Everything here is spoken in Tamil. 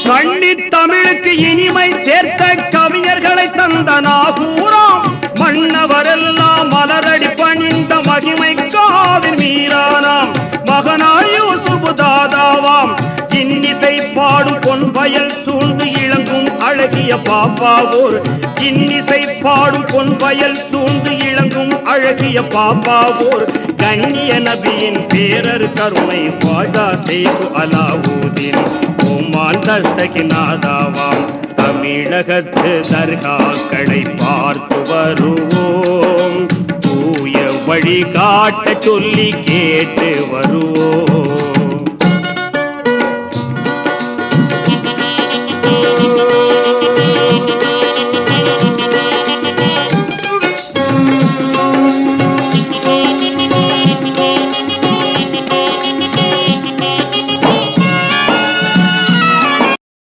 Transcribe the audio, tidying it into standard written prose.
கண்ணி தமிழுக்கு இனிமை சேர்த்த கவிஞர்களை தந்த நாகூராம் மன்னவரெல்லாம் மலரடி பணிந்த மகிமை காவின் மீரானாம் மகனாய் யூசுப் தாதாவாம் இன்னிசை பாடும் பொன் வயல் சூழ்ந்து இளங்கும் அழகிய பாப்பாவோர் இன்னிசை பாடும் பொன் வயல் சூழ்ந்து இளங்கும் அழகிய பாப்பாவோர் கண்ணிய நபியின் பேரர் கருணை வாஜா செய்து அலாவுதீன் ஓமான் தஸ்தகிநாதாவாம் தமிழகத்து தர்காக்களை பார்த்து வருவோம் தூய வழி காட்ட சொல்லி கேட்டு வருவோம்.